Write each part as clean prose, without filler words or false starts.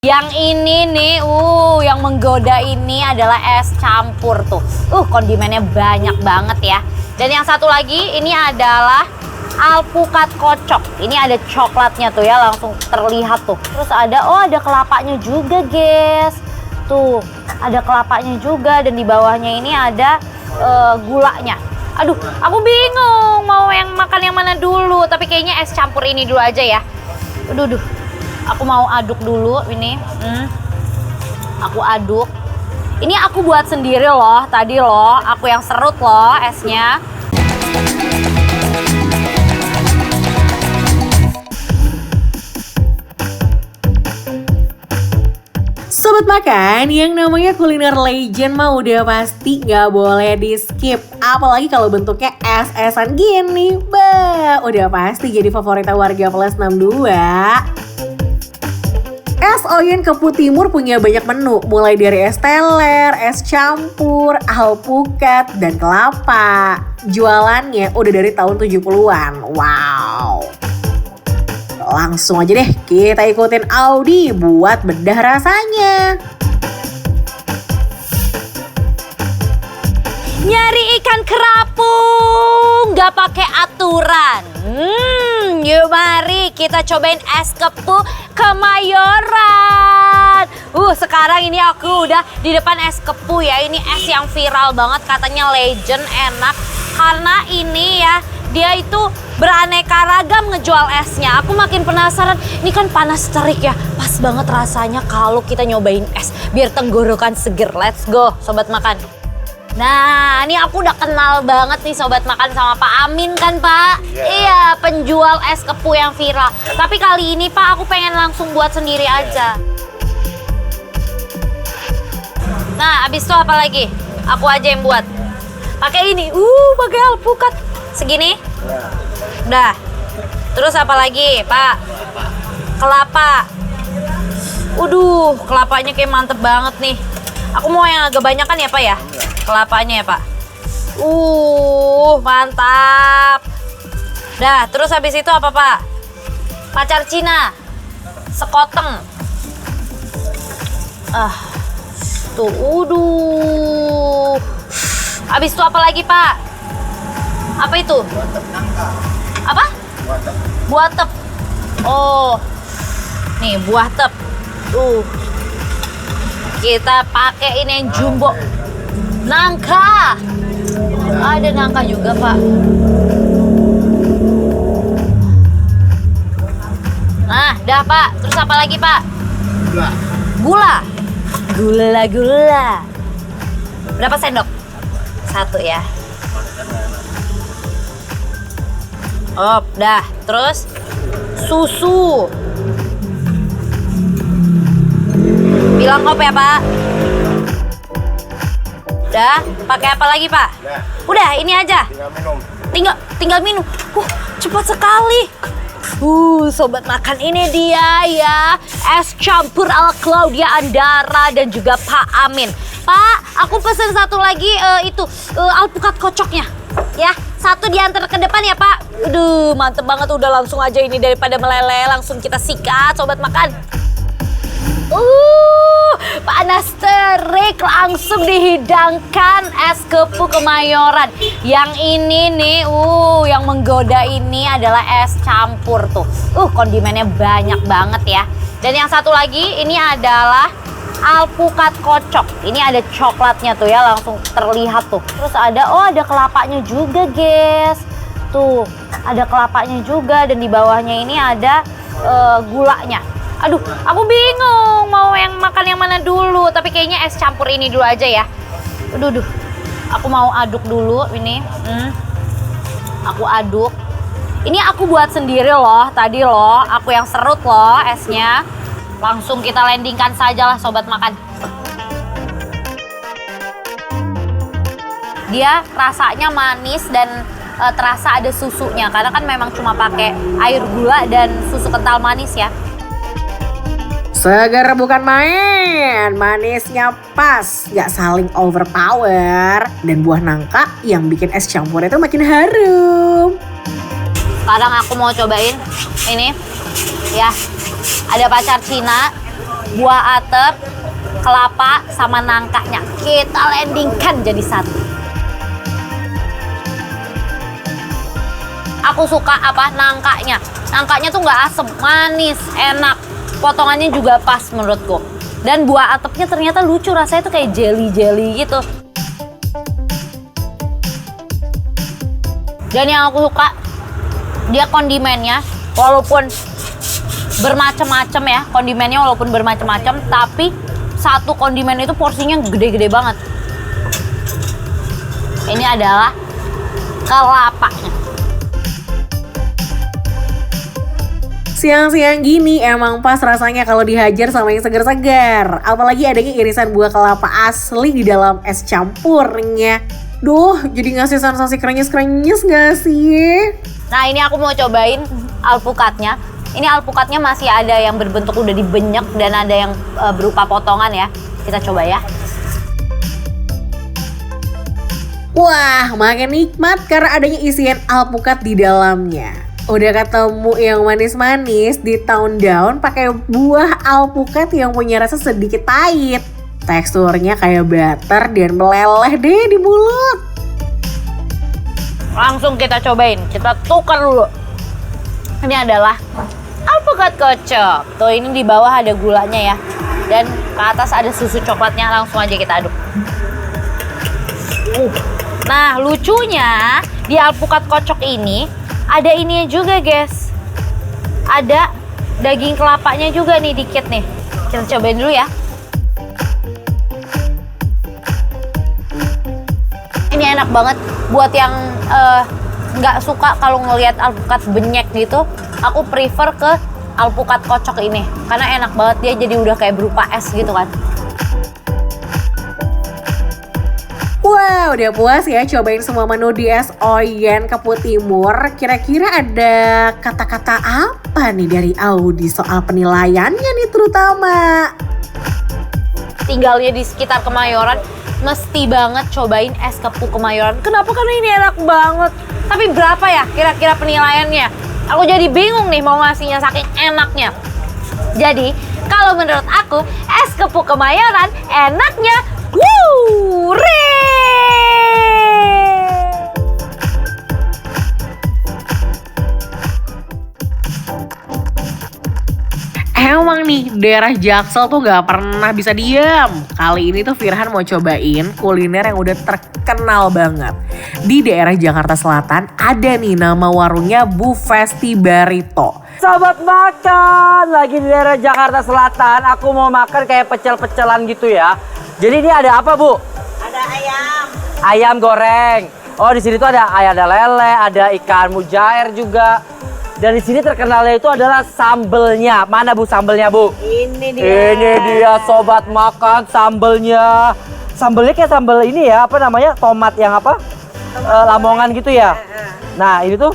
Yang ini nih, yang menggoda ini adalah es campur tuh. Kondimennya banyak banget ya. Dan yang satu lagi ini adalah alpukat kocok. Ini ada coklatnya tuh ya, langsung terlihat tuh. Terus ada kelapanya juga, guys. Tuh, ada kelapanya juga dan di bawahnya ini ada gulanya. Aduh, aku bingung mau yang makan yang mana dulu. Tapi kayaknya es campur ini dulu aja ya. Aduh. Aku mau aduk dulu ini. Aku aduk. Ini aku buat sendiri loh, tadi loh. Aku yang serut loh esnya. Sobat makan, yang namanya kuliner legend mah udah pasti gak boleh di skip. Apalagi kalau bentuknya es-esan gini. Udah pasti jadi favorit warga plus 62. Es Oyen Kepu Timur punya banyak menu, mulai dari es teler, es campur, alpukat, dan kelapa. Jualannya udah dari tahun 70-an. Wow. Langsung aja deh kita ikutin Audi buat bedah rasanya. Nyari ikan kerapung gak pakai aturan. Yuk mari kita cobain es kepu Kemayoran. Sekarang ini aku udah di depan es kepu ya. Ini es yang viral banget, katanya legend, enak. Karena ini ya, dia itu beraneka ragam ngejual esnya. Aku makin penasaran. Ini kan panas terik ya. Pas banget rasanya kalau kita nyobain es. Biar tenggorokan seger. Let's go, sobat makan. Nah, ini aku udah kenal banget nih sobat makan sama Pak Amin kan, Pak? Iya, penjual es kepu yang viral. Tapi kali ini Pak, aku pengen langsung buat sendiri aja. Nah, abis itu apa lagi? Aku aja yang buat. Pakai ini, pakai alpukat. Segini? Udah. Terus apa lagi, Pak? Kelapa. Kelapanya kayak mantep banget nih. Aku mau yang agak banyak kan ya, Pak ya? Kelapanya ya, Pak. Mantap. Dah, terus habis itu apa, Pak? Pacar Cina. Sekoteng. Tuh, habis itu apa lagi, Pak? Apa itu? Apa? Buah tep. Nih buah tep. Kita pakai ini yang jumbo. Nangka. Ada nangka juga, Pak. Nah, dah, Pak. Terus apa lagi, Pak? Gula. Gula. Berapa sendok? 1 ya. Dah. Terus susu. Bilang kop ya, Pak. Udah, pakai apa lagi, Pak? Udah, ini aja. Tinggal minum. Cepat sekali. Sobat makan, ini dia ya. Es campur ala Claudia Andara dan juga Pak Amin. Pak, aku pesen satu lagi alpukat kocoknya. Ya, 1 diantar ke depan ya, Pak. Mantep banget, udah langsung aja ini daripada meleleh, langsung kita sikat sobat makan. Panas terik, langsung dihidangkan es kepu Kemayoran. Yang ini nih, yang menggoda ini adalah es campur tuh. Kondimennya banyak banget ya. Dan yang satu lagi ini adalah alpukat kocok. Ini ada coklatnya tuh ya, langsung terlihat tuh. Terus ada kelapanya juga, guys. Tuh, ada kelapanya juga dan di bawahnya ini ada gulanya. Aduh, aku bingung mau yang makan yang mana dulu. Tapi kayaknya es campur ini dulu aja ya. Aduh. Aku mau aduk dulu ini. Aku aduk. Ini aku buat sendiri loh, tadi loh. Aku yang serut loh esnya. Langsung kita landingkan saja lah sobat makan. Dia rasanya manis dan terasa ada susunya. Karena kan memang cuma pakai air gula dan susu kental manis ya. Segar bukan main, manisnya pas, gak saling overpower. Dan buah nangka yang bikin es campur itu makin harum. Sekarang aku mau cobain ini ya. Ada pacar Cina, buah atep, kelapa, sama nangkanya. Kita landingkan jadi satu. Aku suka nangkanya. Nangkanya tuh nggak asem, manis, enak. Potongannya juga pas menurutku. Dan buah atepnya ternyata lucu, rasanya tuh kayak jelly-jelly gitu. Dan yang aku suka, dia kondimennya walaupun bermacam-macam ya, kondimennya walaupun bermacam-macam, tapi satu kondimen itu porsinya gede-gede banget. Ini adalah kelapanya. Siang-siang gini emang pas rasanya kalau dihajar sama yang segar-segar. Apalagi adanya irisan buah kelapa asli di dalam es campurnya. Duh, jadi ngasih sensasi krenyes-krenyes gak sih? Nah, ini aku mau cobain alpukatnya. Ini alpukatnya masih ada yang berbentuk udah dibenyek dan ada yang berupa potongan ya. Kita coba ya. Wah, makin nikmat karena adanya isian alpukat di dalamnya. Udah ketemu yang manis-manis di town down pakai buah alpukat yang punya rasa sedikit pahit. Teksturnya kayak butter dan meleleh deh di mulut. Langsung kita cobain, kita tukar dulu. Ini adalah alpukat kocok. Tuh, ini di bawah ada gulanya ya. Dan ke atas ada susu coklatnya, langsung aja kita aduk. Nah, lucunya di alpukat kocok ini ada ininya juga, guys. Ada daging kelapanya juga nih dikit nih. Kita cobain dulu ya. Ini enak banget buat yang nggak suka kalau ngelihat alpukat benyek gitu. Aku prefer ke alpukat kocok ini karena enak banget, dia jadi udah kayak berupa es gitu kan. Wah, udah puas ya cobain semua menu di Es Oyen Kepu Timur. Kira-kira ada kata-kata apa nih dari Audi soal penilaiannya nih terutama? Tinggalnya di sekitar Kemayoran, mesti banget cobain es kepu Kemayoran. Kenapa? Karena ini enak banget. Tapi berapa ya kira-kira penilaiannya? Aku jadi bingung nih mau ngasihnya saking enaknya. Jadi, kalau menurut aku, es kepu Kemayoran enaknya Emang nih, daerah Jaksel tuh gak pernah bisa diam. Kali ini tuh Firhan mau cobain kuliner yang udah terkenal banget. Di daerah Jakarta Selatan ada nih nama warungnya Bu Festi Barito. Sobat makan, lagi di daerah Jakarta Selatan, aku mau makan kayak pecel-pecelan gitu ya. Jadi ini ada apa, Bu? Ada ayam. Ayam goreng. Oh, di sini tuh ada lele, ada ikan mujair juga. Dan di sini terkenalnya itu adalah sambelnya. Mana Bu sambelnya, Bu? Ini dia. Ini dia sobat makan sambelnya. Sambelnya kayak sambel ini ya, apa namanya? Tomat yang apa? Lamongan gitu ya. Nah, ini tuh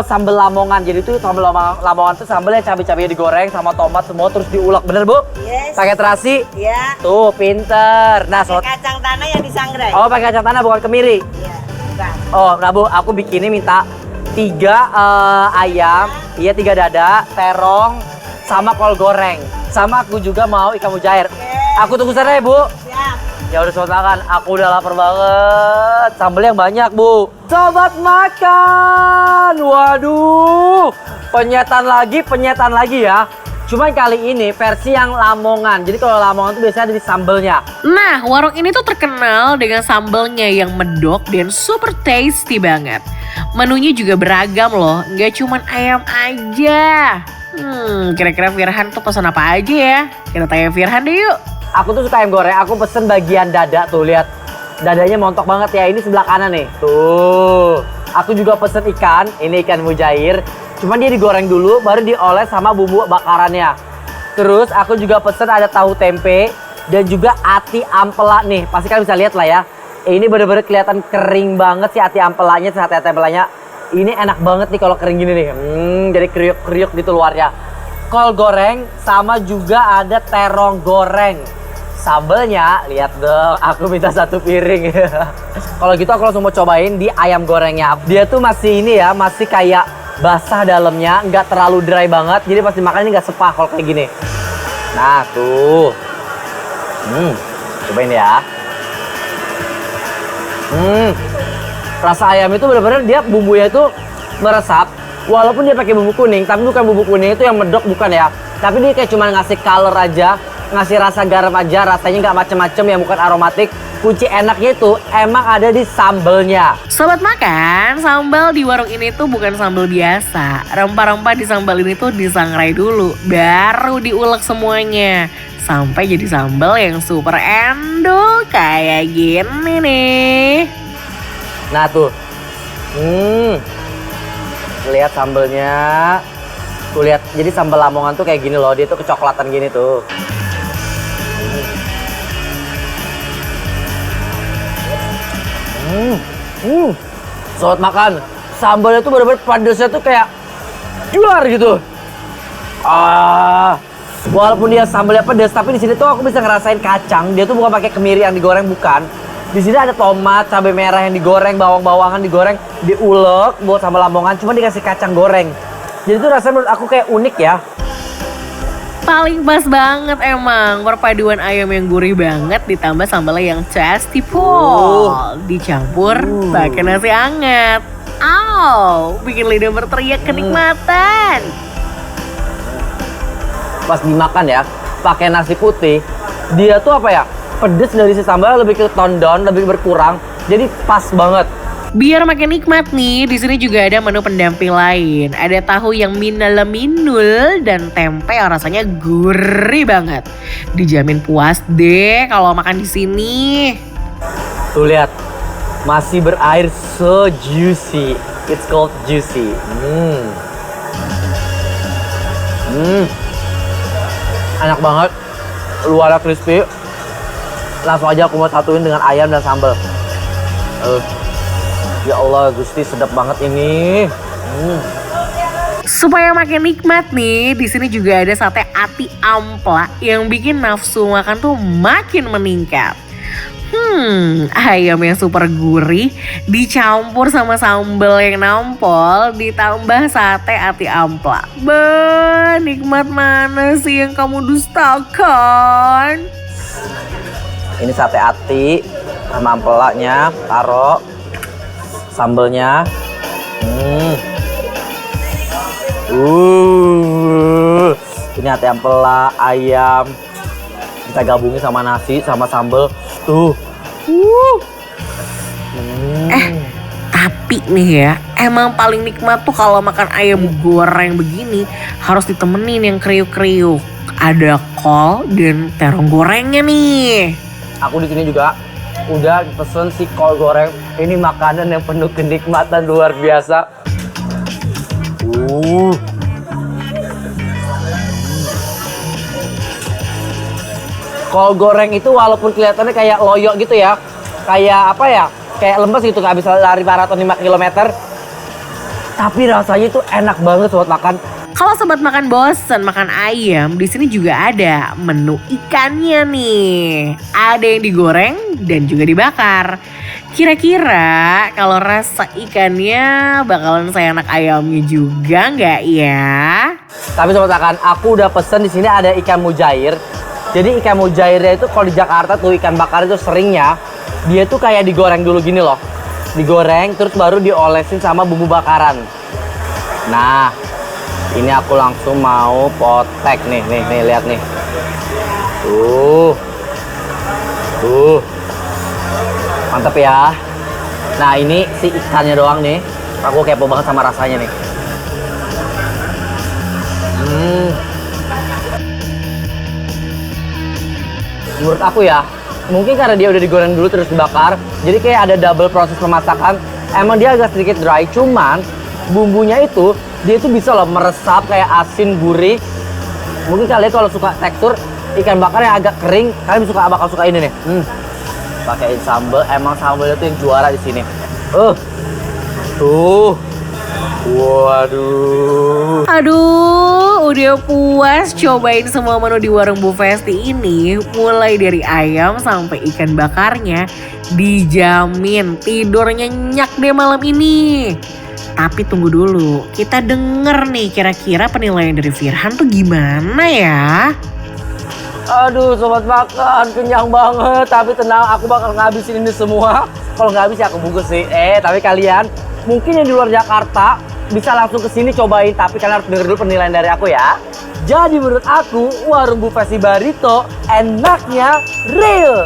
sambel Lamongan. Jadi tuh sambel Lamongan tuh sambel yang cabai-cabainya digoreng sama tomat semua terus diulek. Bener, Bu? Yes. Pakai terasi? Iya. Tuh, pinter. Nah, Pakai kacang tanah yang disangrai. pakai kacang tanah bukan kemiri. Iya. Bukan. Nah Bu, aku bikinnya minta 3 ayam, 3 dada, terong, sama kol goreng. Sama aku juga mau ikan mujair. Aku tunggu sana ya, Bu. Siap. Ya udah sobat makan, aku udah lapar banget. Sambal yang banyak, Bu. Sobat makan. Waduh. Penyetan lagi ya. Cuman kali ini versi yang Lamongan. Jadi kalau Lamongan tuh biasanya ada di sambelnya. Nah, warung ini tuh terkenal dengan sambalnya yang medok dan super tasty banget. Menunya juga beragam loh, nggak cuman ayam aja. Kira-kira Firhan tuh pesan apa aja ya? Kita tanya Firhan deh yuk. Aku tuh suka ayam goreng, aku pesen bagian dada tuh, lihat. Dadanya montok banget ya, ini sebelah kanan nih. Tuh. Aku juga pesen ikan, ini ikan mujair. Cuman dia digoreng dulu, baru dioles sama bumbu bakarannya. Terus aku juga pesen ada tahu tempe dan juga ati ampela nih. Pasti kalian bisa lihat lah ya. Ini bener-bener kelihatan kering banget sih ati ampelanya, ati ampelanya. Ini enak banget nih kalau kering gini nih. Jadi kriuk-kriuk gitu luarnya. Kol goreng sama juga ada terong goreng. Sambelnya, lihat dong, aku minta 1 piring. Kalau gitu aku langsung mau cobain di ayam gorengnya. Dia tuh masih ini ya, masih kayak basah dalamnya, nggak terlalu dry banget. Jadi pas dimakan ini nggak sepah kalau kayak gini. Nah tuh. Cobain ya. Rasa ayam itu benar-benar dia bumbunya itu meresap. Walaupun dia pakai bumbu kuning, tapi bukan bumbu kuning itu yang medok, bukan ya. Tapi dia kayak cuma ngasih color aja, ngasih rasa garam aja, rasanya nggak macem-macem ya, bukan aromatik. Kunci enaknya itu emang ada di sambelnya. Sobat makan, sambal di warung ini tuh bukan sambal biasa. Rempah-rempah di sambal ini tuh disangrai dulu, baru diulek semuanya. Sampai jadi sambal yang super endul kayak gini nih. Nah tuh. Lihat sambelnya. Tuh lihat, jadi sambal Lamongan tuh kayak gini loh, dia tuh kecoklatan gini tuh. Sobat makan, sambalnya tuh bener-bener pedesnya tuh kayak juar gitu. Walaupun dia sambalnya pedas, tapi di sini tuh aku bisa ngerasain kacang. Dia tuh bukan pakai kemiri yang digoreng, bukan. Di sini ada tomat, cabai merah yang digoreng, bawang-bawangan digoreng, diulek buat sambal Lamongan, cuma dikasih kacang goreng. Jadi tuh rasanya menurut aku kayak unik ya. Paling pas banget emang, perpaduan ayam yang gurih banget ditambah sambalnya yang tasty pol. Dicampur pakai nasi hangat. Bikin lidah berteriak kenikmatan. Pas dimakan ya, pakai nasi putih, dia tuh apa ya? Pedes dari si sambal lebih ke tone down, lebih berkurang. Jadi pas banget. Biar makin nikmat nih, di sini juga ada menu pendamping lain. Ada tahu yang minul dan tempe yang rasanya gurih banget. Dijamin puas deh kalau makan di sini. Tuh lihat, masih berair, so juicy. It's called juicy. Enak banget, luarnya crispy. Langsung aja aku mau satuin dengan ayam dan sambal. Ya Allah, Gusti sedap banget ini. Supaya makin nikmat nih, di sini juga ada sate ati ampla yang bikin nafsu makan tuh makin meningkat. Ayam yang super gurih dicampur sama sambal yang nampol ditambah sate ati ampla. Nikmat mana sih yang kamu dustakan? Ini sate ati sama ampelanya, taruh sambelnya. Ini ati ampela, ayam. Kita gabungin sama nasi, sama sambel. Tuh. Tapi nih ya, emang paling nikmat tuh kalau makan ayam goreng begini harus ditemenin yang kriuk-kriuk. Ada kol dan terong gorengnya nih. Aku di sini juga udah pesen si kol goreng. Ini makanan yang penuh kenikmatan luar biasa. Kol goreng itu walaupun kelihatannya kayak loyo gitu ya, kayak apa ya, kayak lemes gitu, nggak bisa lari maraton 5 km. Tapi rasanya itu enak banget buat makan. Kalau sobat makan bosen makan ayam, di sini juga ada menu ikannya nih. Ada yang digoreng dan juga dibakar. Kira-kira kalau rasa ikannya bakalan seenak ayamnya juga nggak ya? Tapi sobat makan, aku udah pesen di sini ada ikan mujair. Jadi ikan mujairnya itu kalau di Jakarta tuh ikan bakar itu seringnya dia tuh kayak digoreng dulu gini loh. Digoreng terus baru diolesin sama bumbu bakaran. Nah, ini aku langsung mau potek nih lihat nih. Tuh. Mantap ya. Nah, ini si ikannya doang nih. Aku kepo banget sama rasanya nih. Menurut aku ya, mungkin karena dia udah digoreng dulu terus dibakar, jadi kayak ada double proses pemasakan. Emang dia agak sedikit dry, cuman bumbunya itu dia tuh bisa loh meresap kayak asin gurih. Mungkin kalian kalau suka tekstur ikan bakar yang agak kering, kalian bakal suka ini nih. Pakai sambal, emang sambalnya tuh yang juara di sini. Tuh. Waduh. Aduh, udah puas cobain semua menu di warung Bu Festi ini. Mulai dari ayam sampai ikan bakarnya. Dijamin tidur nyenyak deh malam ini. Tapi tunggu dulu, kita denger nih kira-kira penilaian dari Firhan tuh gimana ya? Aduh sobat makan, kenyang banget. Tapi tenang, aku bakal ngabisin ini semua. Kalau nggak habis ya aku bungkus sih. Tapi kalian mungkin yang di luar Jakarta bisa langsung ke sini cobain. Tapi kalian harus denger dulu penilaian dari aku ya. Jadi menurut aku warung Bu Fesi Barito enaknya real.